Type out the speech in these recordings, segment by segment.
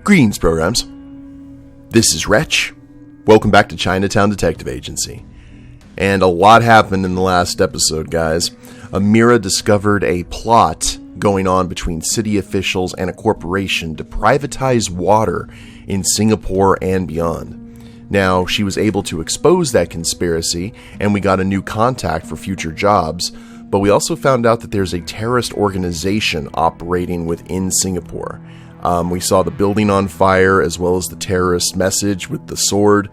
Greetings, programs. This is Wretch. Welcome back to Chinatown Detective Agency. And a lot happened in the last episode, guys. Amira discovered a plot going on between city officials and a corporation to privatize water in Singapore and beyond. Now, she was able to expose that conspiracy, and we got a new contact for future jobs, but we also found out that there's a terrorist organization operating within Singapore. We saw the building on fire, as well as the terrorist message with the sword.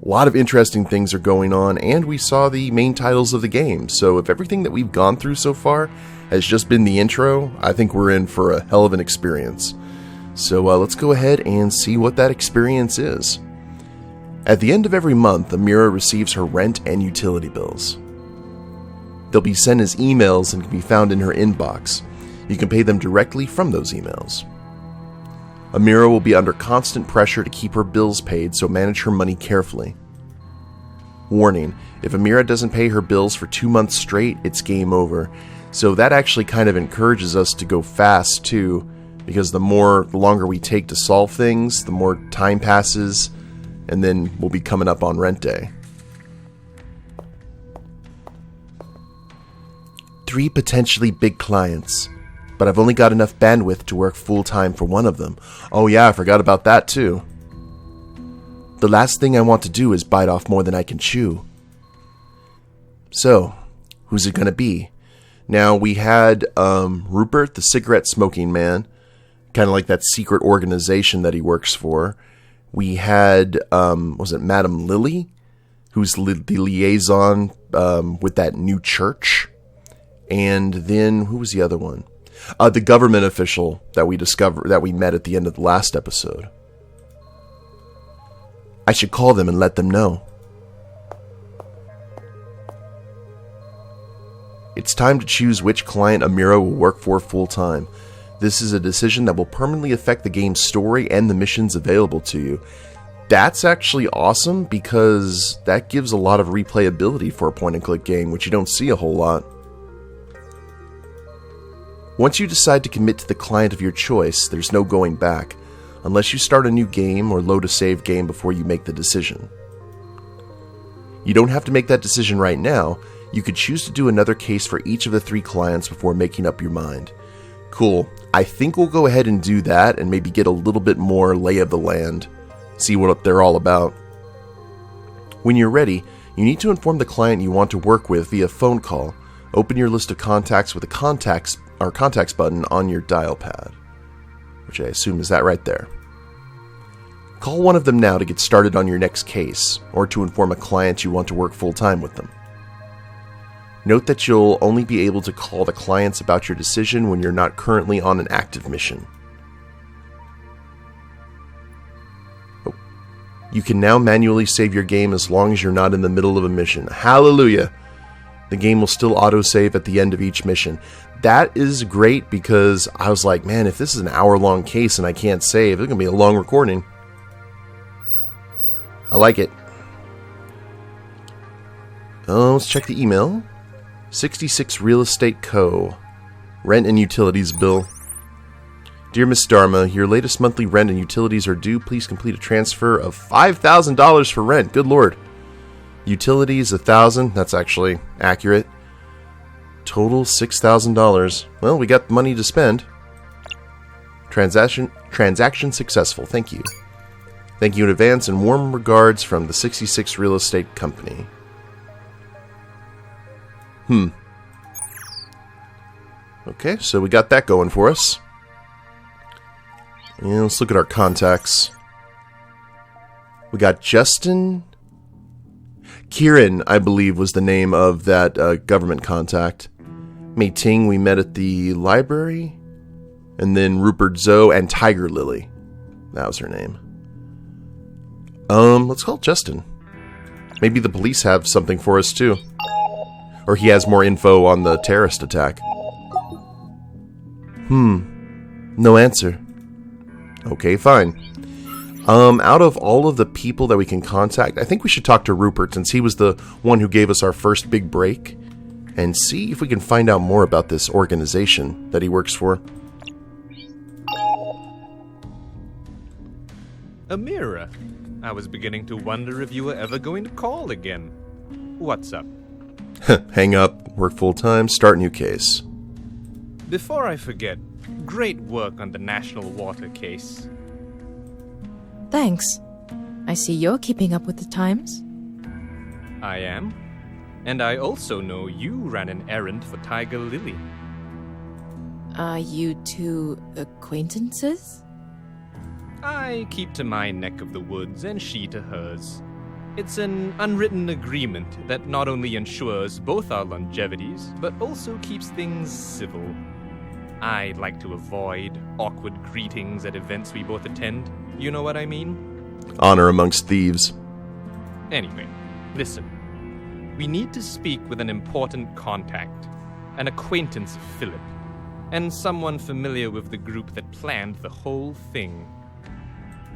A lot of interesting things are going on, and we saw the main titles of the game. So if everything that we've gone through so far has just been the intro, I think we're in for a hell of an experience. So let's go ahead and see what that experience is. At the end of every month, Amira receives her rent and utility bills. They'll be sent as emails and can be found in her inbox. You can pay them directly from those emails. Amira will be under constant pressure to keep her bills paid, so manage her money carefully. Warning, if Amira doesn't pay her bills for 2 months straight, it's game over. So that actually kind of encourages us to go fast too, because the longer we take to solve things, the more time passes, and then we'll be coming up on rent day. 3 potentially big clients. But I've only got enough bandwidth to work full-time for one of them. Oh yeah, I forgot about that too. The last thing I want to do is bite off more than I can chew. So, who's it gonna be? Now, we had Rupert, the cigarette-smoking man, kind of like that secret organization that he works for. We had, was it Madame Lily, who's the liaison with that new church? And then, who was the other one? The government official that we met at the end of the last episode. I should call them and let them know. It's time to choose which client Amira will work for full-time. This is a decision that will permanently affect the game's story and the missions available to you. That's actually awesome because that gives a lot of replayability for a point-and-click game, which you don't see a whole lot. Once you decide to commit to the client of your choice, there's no going back, unless you start a new game or load a save game before you make the decision. You don't have to make that decision right now. You could choose to do another case for each of the 3 clients before making up your mind. Cool. I think we'll go ahead and do that and maybe get a little bit more lay of the land, see what they're all about. When you're ready, you need to inform the client you want to work with via phone call. Open your list of contacts with the contacts button on your dial pad, which I assume is that right there. Call one of them now to get started on your next case, or to inform a client you want to work full-time with them. Note that you'll only be able to call the clients about your decision when you're not currently on an active mission. Oh. You can now manually save your game as long as you're not in the middle of a mission. Hallelujah! The game will still autosave at the end of each mission. That is great because I was like, man, if this is an hour-long case and I can't save, it's going to be a long recording. I like it. Let's check the email. 66 Real Estate Co. Rent and utilities bill. Dear Miss Dharma, your latest monthly rent and utilities are due. Please complete a transfer of $5,000 for rent. Good Lord. Utilities, $1,000. That's actually accurate. Total $6,000. Well, we got money to spend. Transaction successful. Thank you. Thank you in advance and warm regards from the 66 Real Estate Company. Okay, so we got that going for us. And let's look at our contacts. We got Justin. Kieran, I believe, was the name of that government contact. Mei Ting, we met at the library. And then Rupert Zoe and Tiger Lily. That was her name. Let's call Justin. Maybe the police have something for us, too. Or he has more info on the terrorist attack. No answer. Okay, fine. Out of all of the people that we can contact, I think we should talk to Rupert, since he was the one who gave us our first big break, and see if we can find out more about this organization that he works for. Amira, I was beginning to wonder if you were ever going to call again. What's up? Hang up, work full-time, start new case. Before I forget, great work on the national water case. Thanks. I see you're keeping up with the times. I am. And I also know you ran an errand for Tiger Lily. Are you two acquaintances? I keep to my neck of the woods and she to hers. It's an unwritten agreement that not only ensures both our longevities, but also keeps things civil. I like to avoid awkward greetings at events we both attend. You know what I mean? Honor amongst thieves. Anyway, listen. We need to speak with an important contact, an acquaintance of Philip, and someone familiar with the group that planned the whole thing.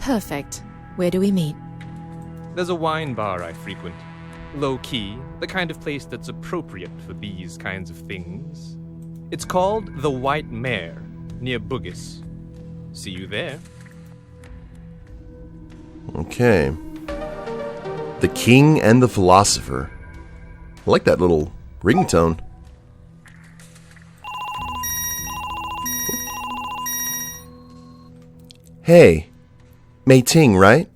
Perfect. Where do we meet? There's a wine bar I frequent. Low-key, the kind of place that's appropriate for these kinds of things. It's called the White Mare, near Bugis. See you there. Okay. The King and the Philosopher. I like that little ringtone. Hey, Mei Ting, right?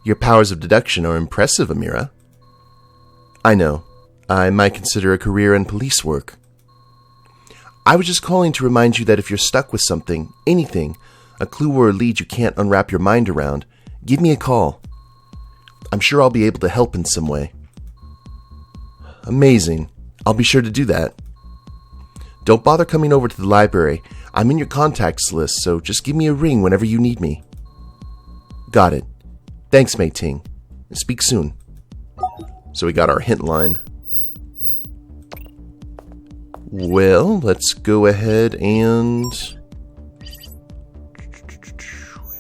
Your powers of deduction are impressive, Amira. I know. I might consider a career in police work. I was just calling to remind you that if you're stuck with something, anything, a clue or a lead you can't unwrap your mind around, give me a call. I'm sure I'll be able to help in some way. Amazing. I'll be sure to do that. Don't bother coming over to the library. I'm in your contacts list, so just give me a ring whenever you need me. Got it. Thanks, Mei Ting. Speak soon. So we got our hint line. Well, let's go ahead and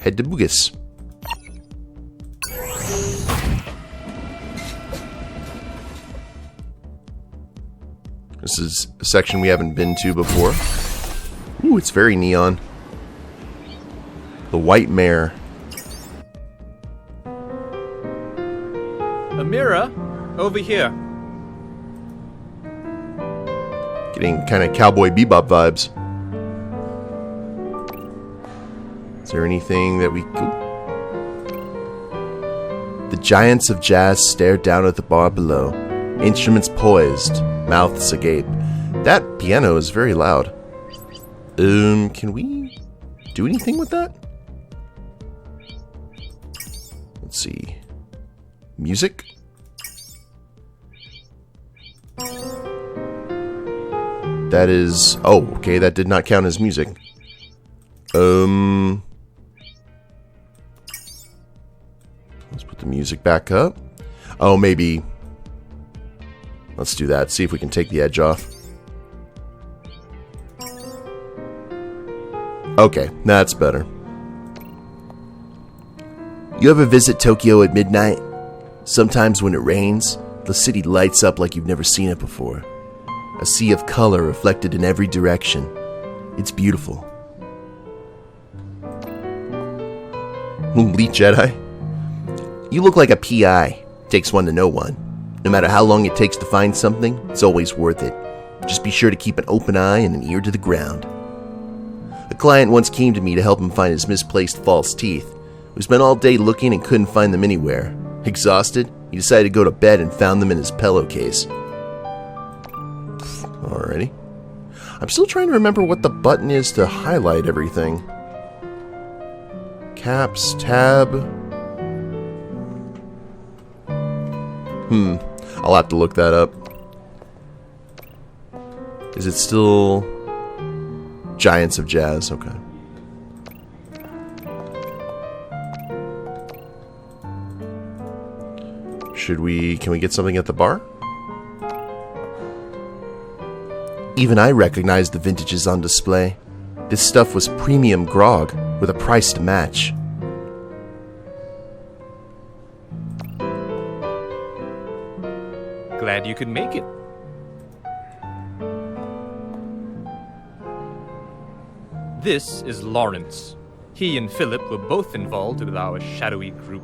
head to Bugis. This is a section we haven't been to before. Ooh, it's very neon. The White Mare. Amira, over here. Getting kind of Cowboy Bebop vibes. Is there anything that we... The giants of jazz stared down at the bar below. Instruments poised, mouths agape. That piano is very loud. Can we do anything with that? Let's see. Music? That is... Oh, okay, that did not count as music. Let's put the music back up. Oh, maybe... Let's do that. See if we can take the edge off. Okay, that's better. You ever visit Tokyo at midnight? Sometimes when it rains, the city lights up like you've never seen it before. A sea of color reflected in every direction. It's beautiful. Elite Jedi? You look like a PI. Takes one to know one. No matter how long it takes to find something, it's always worth it. Just be sure to keep an open eye and an ear to the ground. A client once came to me to help him find his misplaced false teeth. We spent all day looking and couldn't find them anywhere. Exhausted, he decided to go to bed and found them in his pillowcase. Alrighty. I'm still trying to remember what the button is to highlight everything. Caps, tab. I'll have to look that up. Is it still Giants of Jazz? Okay. Can we get something at the bar? Even I recognized the vintages on display. This stuff was premium grog with a price to match. Glad you could make it. This is Lawrence. He and Philip were both involved with our shadowy group.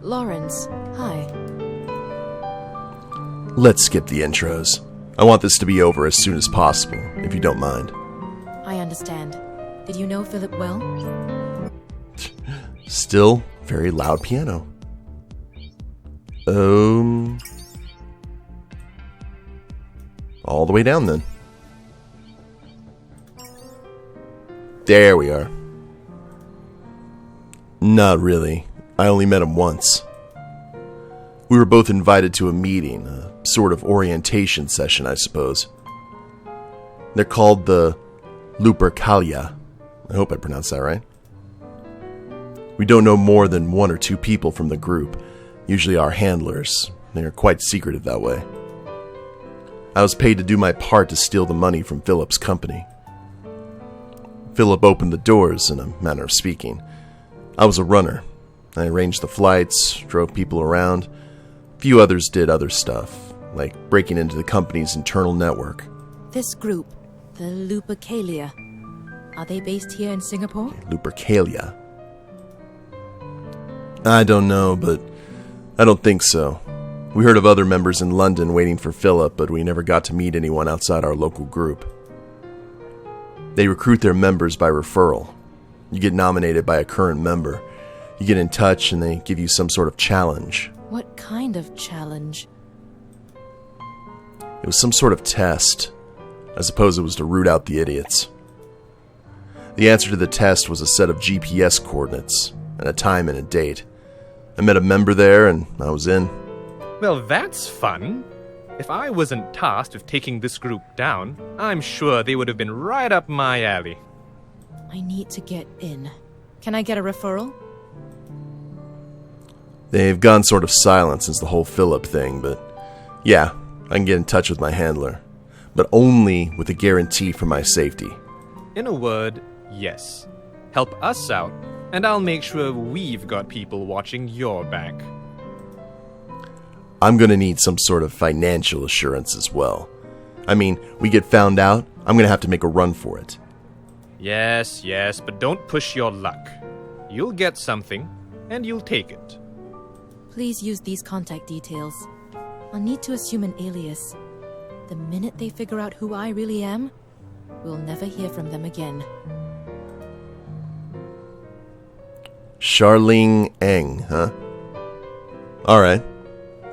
Lawrence, hi. Let's skip the intros. I want this to be over as soon as possible, if you don't mind. I understand. Did you know Philip well? Still very loud piano. All the way down then. There we are. Not really. I only met him once. We were both invited to a meeting, a sort of orientation session, I suppose. They're called the Lupercalia. I hope I pronounced that right. We don't know more than 1 or 2 people from the group, usually our handlers. They are quite secretive that way. I was paid to do my part to steal the money from Philip's company. Philip opened the doors, in a manner of speaking. I was a runner. I arranged the flights, drove people around. A few others did other stuff, like breaking into the company's internal network. This group, the Lupercalia, are they based here in Singapore? Lupercalia. I don't know, but I don't think so. We heard of other members in London waiting for Philip, but we never got to meet anyone outside our local group. They recruit their members by referral. You get nominated by a current member. You get in touch and they give you some sort of challenge. What kind of challenge? It was some sort of test. I suppose it was to root out the idiots. The answer to the test was a set of GPS coordinates and a time and a date. I met a member there and I was in. Well, that's fun. If I wasn't tasked with taking this group down, I'm sure they would have been right up my alley. I need to get in. Can I get a referral? They've gone sort of silent since the whole Philip thing, but yeah, I can get in touch with my handler. But only with a guarantee for my safety. In a word, yes. Help us out, and I'll make sure we've got people watching your back. I'm gonna need some sort of financial assurance as well. I mean, we get found out, I'm gonna have to make a run for it. Yes, but don't push your luck. You'll get something, and you'll take it. Please use these contact details. I'll need to assume an alias. The minute they figure out who I really am, we'll never hear from them again. Charlene Eng, huh? Alright,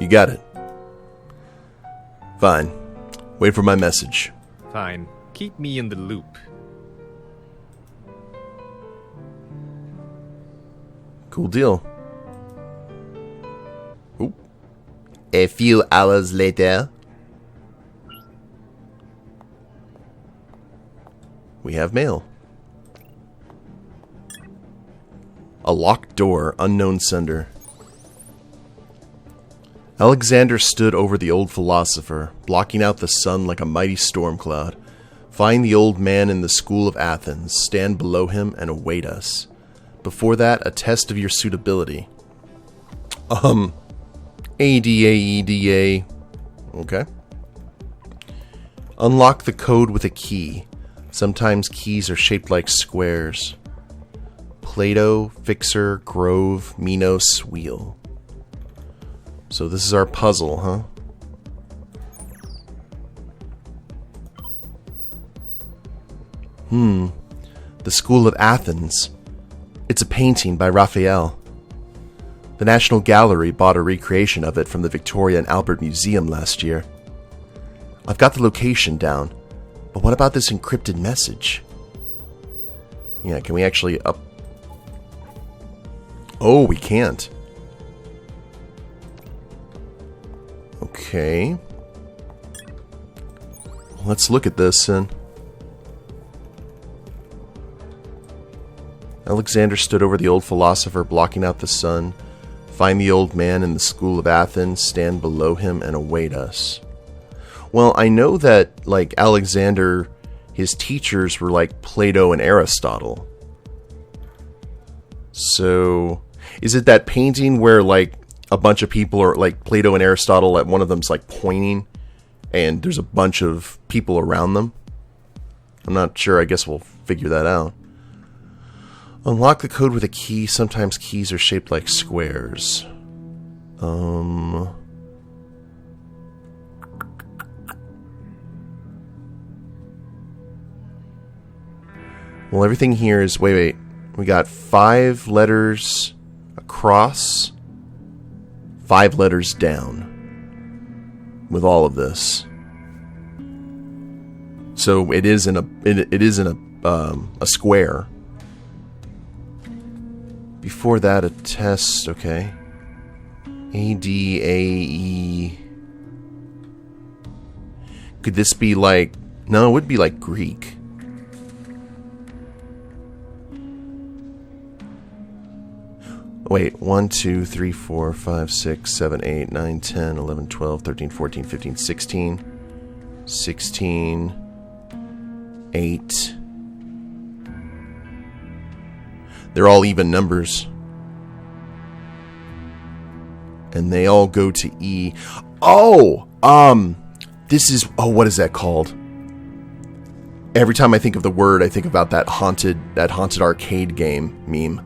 you got it. Fine. Wait for my message. Fine. Keep me in the loop. Cool deal. Ooh. A few hours later, we have mail. A locked door, unknown sender. Alexander stood over the old philosopher, blocking out the sun like a mighty storm cloud. Find the old man in the school of Athens, stand below him, and await us. Before that, a test of your suitability. ADA. Okay. Unlock the code with a key. Sometimes keys are shaped like squares. Plato, Fixer, Grove, Minos, Wheel. So this is our puzzle, huh? The School of Athens. It's a painting by Raphael. The National Gallery bought a recreation of it from the Victoria and Albert Museum last year. I've got the location down, but what about this encrypted message? Yeah, can we actually up... Oh, we can't. Okay. Let's look at this and... Alexander stood over the old philosopher, blocking out the sun. Find the old man in the school of Athens, stand below him, and await us. Well, I know that, like, Alexander, his teachers were like Plato and Aristotle. So, is it that painting where, like, a bunch of people are, like, Plato and Aristotle, like, one of them's, like, pointing, and there's a bunch of people around them? I'm not sure. I guess we'll figure that out. Unlock the code with a key. Sometimes keys are shaped like squares. Well, everything here is... Wait. We got 5 letters across, 5 letters down with all of this. So it is in a square. Before that, a test. Okay. A-D-A-E. Could this be like... No, it would be like Greek. Wait, 1, 2, 3, 4, 5, 6, 7, 8, 9, 10, 11, 12, 13, 14, 15, 16. 16. 8. They're all even numbers. And they all go to E. Oh! This is... Oh, what is that called? Every time I think of the word, I think about that haunted arcade game meme.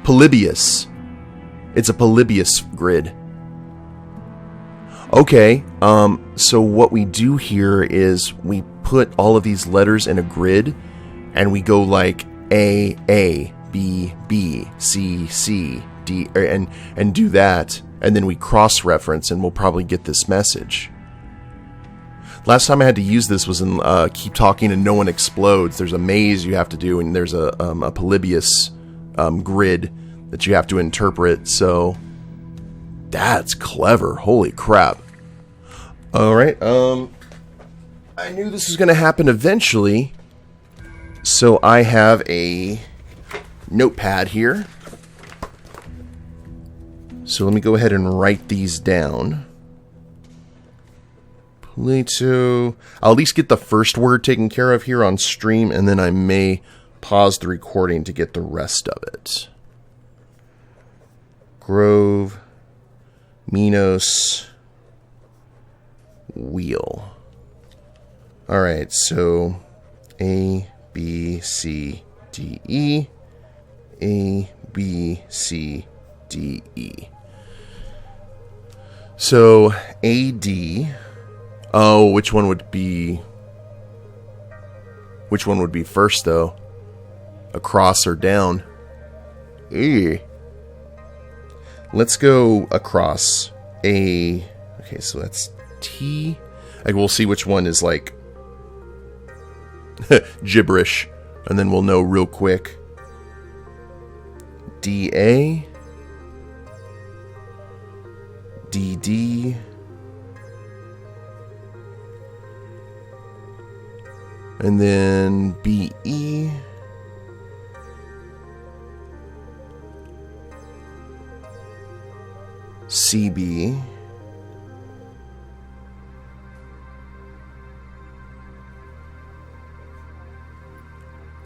Polybius. It's a Polybius grid. Okay, so what we do here is we put all of these letters in a grid, and we go like A, B, B, C, C, D, and do that, and then we cross-reference, and we'll probably get this message. Last time I had to use this was in Keep Talking and No One Explodes. There's a maze you have to do, and there's a Polybius grid that you have to interpret, so that's clever. Holy crap. Alright, I knew this was going to happen eventually, so I have a notepad here. So let me go ahead and write these down. Plato. I'll at least get the first word taken care of here on stream, and then I may pause the recording to get the rest of it. Grove, Minos, wheel. Alright, so A, B, C, D, E. A, B, C, D, E. So, AD. Oh, which one would be first, though? Across or down? Ew. Let's go across. A. Okay, so that's T. We'll see which one is like gibberish, and then we'll know real quick. DA. DD. And then BE. CB.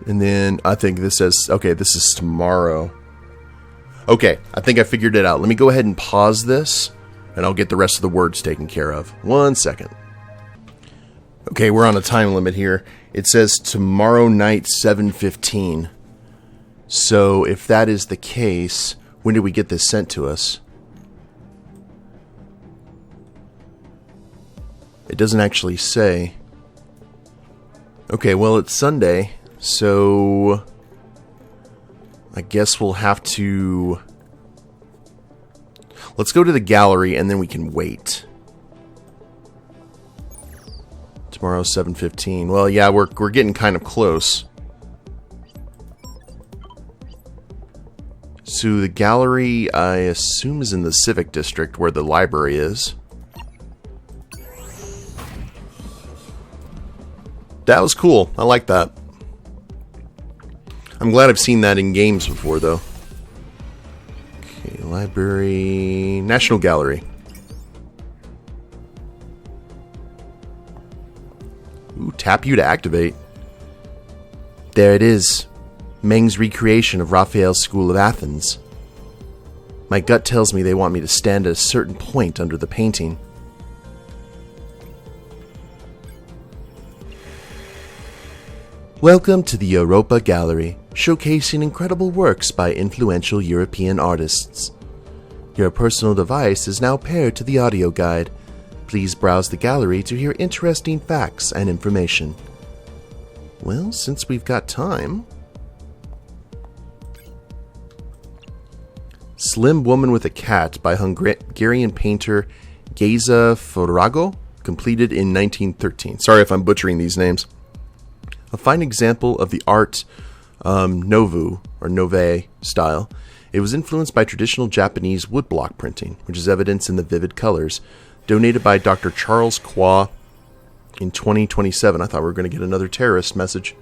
And then I think this says, okay, this is tomorrow. Okay, I think I figured it out. Let me go ahead and pause this, and I'll get the rest of the words taken care of. 1 second. Okay, we're on a time limit here. It says tomorrow night, 7:15. So if that is the case, when did we get this sent to us? It doesn't actually say. Okay, well, it's Sunday, so I guess we'll have to... Let's go to the gallery, and then we can wait. Tomorrow, 7:15. Well, yeah, we're getting kind of close. So the gallery, I assume, is in the Civic District, where the library is. That was cool. I like that. I'm glad I've seen that in games before, though. Okay, library... National Gallery. Ooh, tap you to activate. There it is. Meng's recreation of Raphael's School of Athens. My gut tells me they want me to stand at a certain point under the painting. Welcome to the Europa Gallery, showcasing incredible works by influential European artists. Your personal device is now paired to the audio guide. Please browse the gallery to hear interesting facts and information. Well, since we've got time... Slim Woman with a Cat by Hungarian painter Geza Forago, completed in 1913. Sorry if I'm butchering these names. A fine example of the art Nouveau or Nouveau style. It was influenced by traditional Japanese woodblock printing, which is evidenced in the vivid colors. Donated by Dr. Charles Kwa in 2027. I thought we were going to get another terrorist message.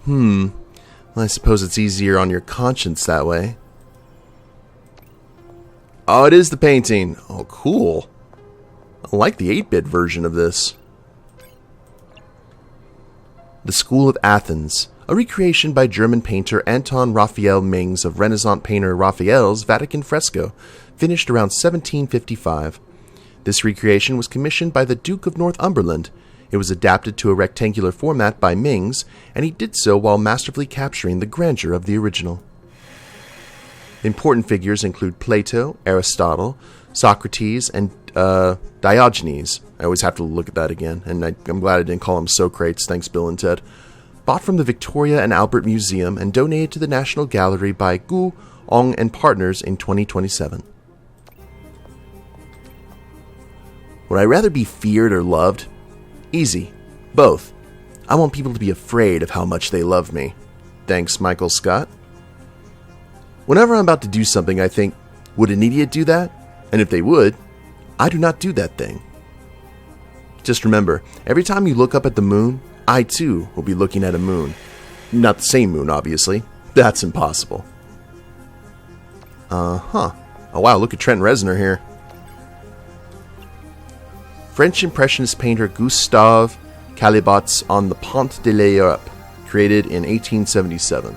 Well, I suppose it's easier on your conscience that way. Oh, it is the painting. Oh, cool. I like the 8-bit version of this. The School of Athens, a recreation by German painter Anton Raphael Mings of Renaissance painter Raphael's Vatican fresco, finished around 1755. This recreation was commissioned by the Duke of Northumberland. It was adapted to a rectangular format by Mings, and he did so while masterfully capturing the grandeur of the original. Important figures include Plato, Aristotle, Socrates, and Diogenes. I always have to look at that again, and I'm glad I didn't call them Socrates. Thanks, Bill and Ted. Bought from the Victoria and Albert Museum and donated to the National Gallery by Gu, Ong and Partners in 2027. Would I rather be feared or loved? Easy. Both. I want people to be afraid of how much they love me. Thanks, Michael Scott. Whenever I'm about to do something, I think, would an idiot do that? And if they would, I do not do that thing. Just remember, every time you look up at the moon, I too will be looking at a moon. Not the same moon, obviously. That's impossible. Oh wow, look at Trent Reznor here. French Impressionist painter Gustave Caillebots on the Pont de l'Europe, created in 1877.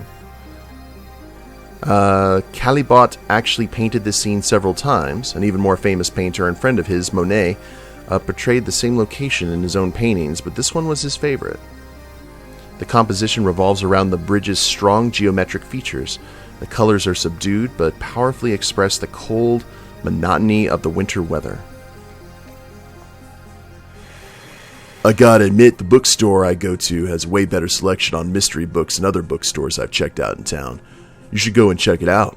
Caillebot actually painted this scene several times. An even more famous painter and friend of his, Monet, portrayed the same location in his own paintings, but this one was his favorite. The composition revolves around the bridge's strong geometric features. The colors are subdued, but powerfully express the cold monotony of the winter weather. I gotta admit, the bookstore I go to has a way better selection on mystery books than other bookstores I've checked out in town. You should go and check it out.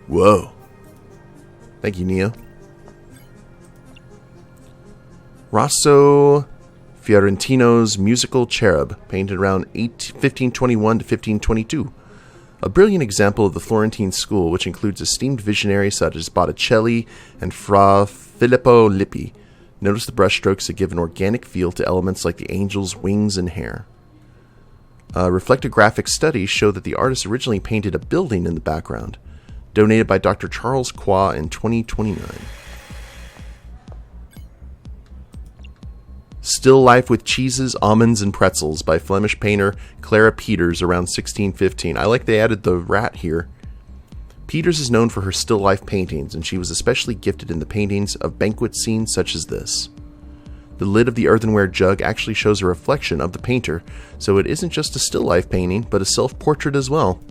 Whoa. Thank you, Neo. Rosso Fiorentino's Musical Cherub, painted around 1521 to 1522. A brilliant example of the Florentine school, which includes esteemed visionaries such as Botticelli and Fra Filippo Lippi. Notice the brushstrokes that give an organic feel to elements like the angel's wings and hair. Reflectographic studies show that the artist originally painted a building in the background. Donated by Dr. Charles Kwa in 2029. Still Life with Cheeses, Almonds, and Pretzels by Flemish painter Clara Peters around 1615. I like they added the rat here. Peters is known for her still life paintings, and she was especially gifted in the paintings of banquet scenes such as this. The lid of the earthenware jug actually shows a reflection of the painter, so it isn't just a still life painting, but a self-portrait as well.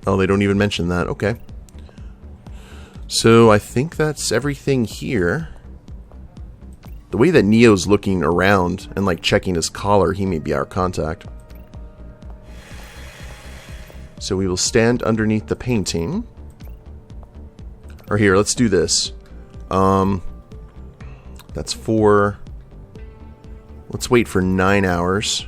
Oh, they don't even mention that. Okay. So I think that's everything here. The way that Neo's looking around and like checking his collar, he may be our contact. So we will stand underneath the painting. Or here, let's do this. That's 4. Let's wait for 9 hours.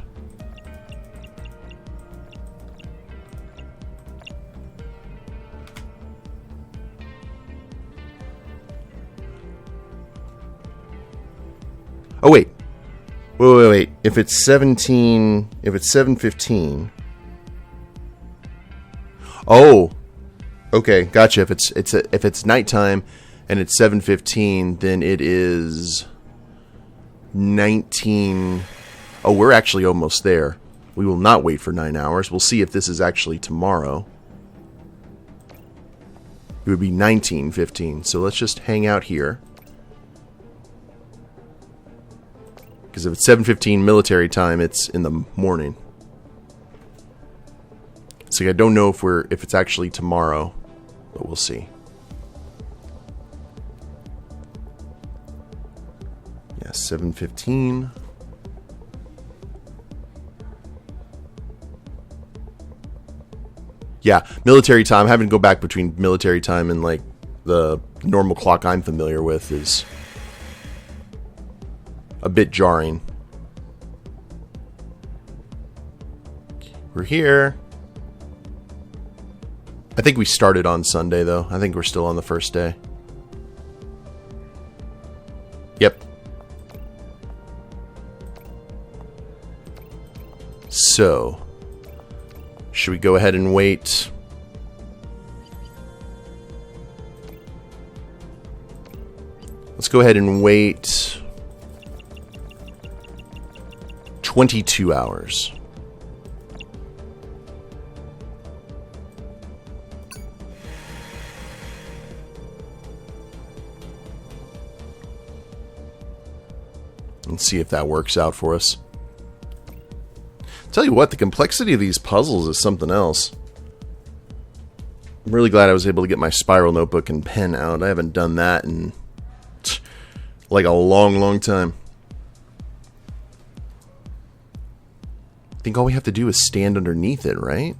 Oh, wait. Wait. If it's 7:15. Oh. Okay, gotcha. If it's nighttime and it's 7:15, then it is 19. Oh, we're actually almost there. We will not wait for 9 hours. We'll see if this is actually tomorrow. It would be 19:15. So let's just hang out here. Because if it's 7:15 military time, it's in the morning. So I don't know if it's actually tomorrow, but we'll see. Yeah, 7:15. Yeah, military time. Having to go back between military time and like the normal clock I'm familiar with is a bit jarring. We're here. I think we started on Sunday, though. I think we're still on the first day. Yep. So, should we go ahead and wait? Let's go ahead and wait 22 hours. And see if that works out for us. Tell you what, the complexity of these puzzles is something else. I'm really glad I was able to get my spiral notebook and pen out. I haven't done that in like a long time. I think all we have to do is stand underneath it, right?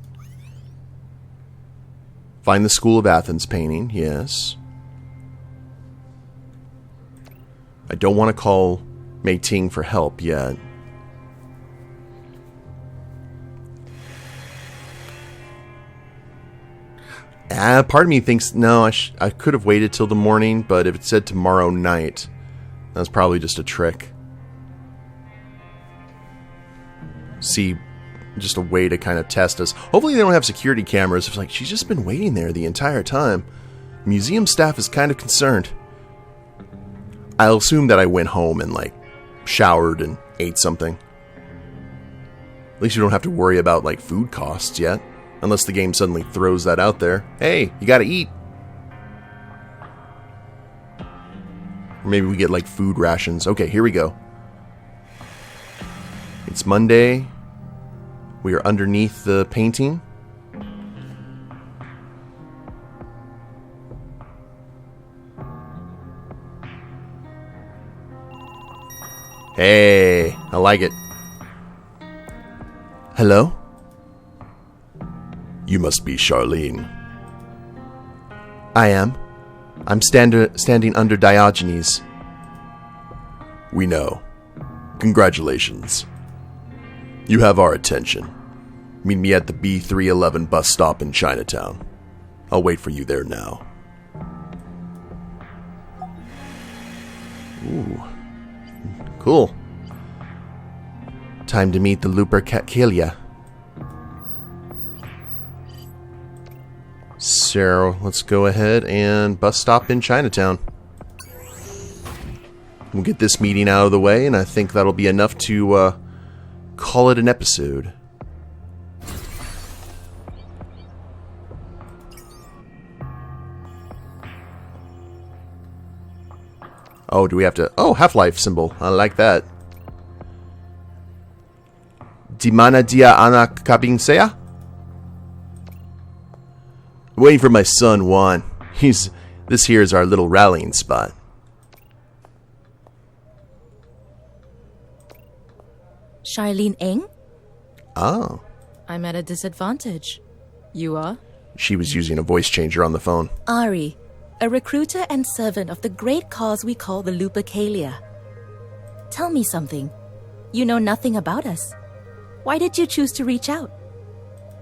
Find the School of Athens painting, yes. I don't want to call Mei Ting for help yet. Part of me thinks, no, I could have waited till the morning, but if it said tomorrow night, that's probably just a trick. See, just a way to kind of test us. Hopefully they don't have security cameras. It's like, she's just been waiting there the entire time. Museum staff is kind of concerned. I'll assume that I went home and, like, showered and ate something. At least you don't have to worry about, like, food costs yet. Unless the game suddenly throws that out there. Hey, you gotta eat. Or maybe we get, like, food rations. Okay, here we go. It's Monday. We are underneath the painting. Hey, I like it. Hello? You must be Charlene. I am. I'm standing under Diogenes. We know. Congratulations. You have our attention. Meet me at the B311 bus stop in Chinatown. I'll wait for you there now. Ooh. Cool. Time to meet the Lupercalia. So, let's go ahead and bus stop in Chinatown. We'll get this meeting out of the way, and I think that'll be enough to call it an episode. Oh, do we have to... Oh, Half-Life symbol. I like that. Di mana dia anak kabing saya? Waiting for my son, Juan. This here is our little rallying spot. Charlene Eng? Oh. I'm at a disadvantage. You are? She was using a voice changer on the phone. Ari, a recruiter and servant of the great cause we call the Lupercalia. Tell me something. You know nothing about us. Why did you choose to reach out?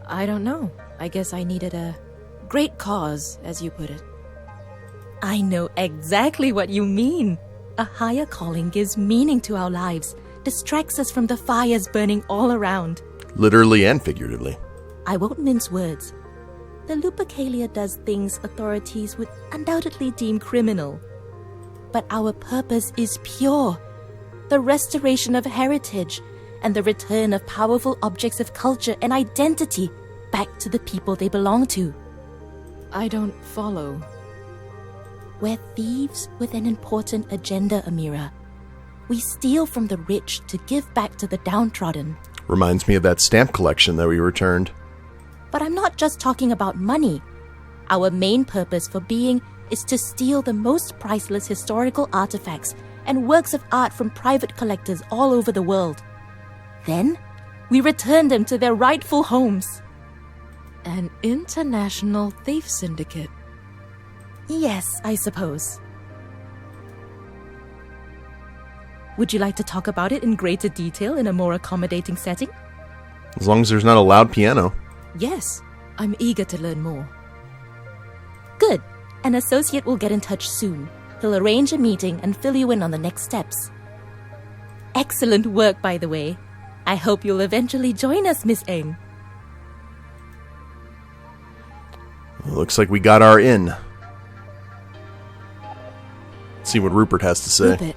I don't know. I guess I needed a great cause, as you put it. I know exactly what you mean. A higher calling gives meaning to our lives, distracts us from the fires burning all around. Literally and figuratively. I won't mince words. The Lupercalia does things authorities would undoubtedly deem criminal. But our purpose is pure. The restoration of heritage and the return of powerful objects of culture and identity back to the people they belong to. I don't follow. We're thieves with an important agenda, Amira. We steal from the rich to give back to the downtrodden. Reminds me of that stamp collection that we returned. But I'm not just talking about money. Our main purpose for being is to steal the most priceless historical artifacts and works of art from private collectors all over the world. Then, we return them to their rightful homes. An international thief syndicate. Yes, I suppose. Would you like to talk about it in greater detail in a more accommodating setting? As long as there's not a loud piano. Yes, I'm eager to learn more. Good. An associate will get in touch soon. He'll arrange a meeting and fill you in on the next steps. Excellent work, by the way. I hope you'll eventually join us, Miss Eng. Looks like we got our in. Let's see what Rupert has to say. Rupert,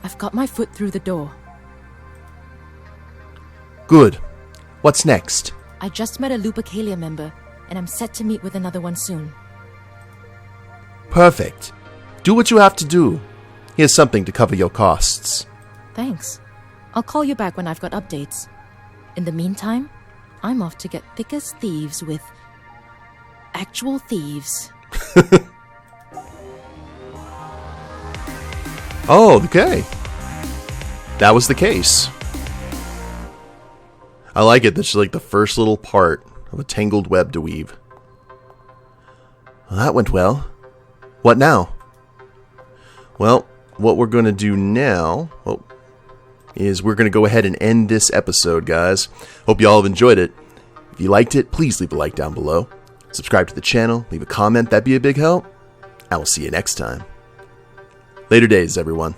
I've got my foot through the door. Good. What's next? I just met a Lupercalia member, and I'm set to meet with another one soon. Perfect. Do what you have to do. Here's something to cover your costs. Thanks. I'll call you back when I've got updates. In the meantime, I'm off to get thick as thieves with actual thieves. Oh, okay. That was the case. I like it. That's like the first little part of a tangled web to weave. Well, that went well. What now? Well, what we're going to do now is we're going to go ahead and end this episode, guys. Hope you all have enjoyed it. If you liked it, please leave a like down below. Subscribe to the channel, leave a comment, that'd be a big help. I will see you next time. Later days, everyone.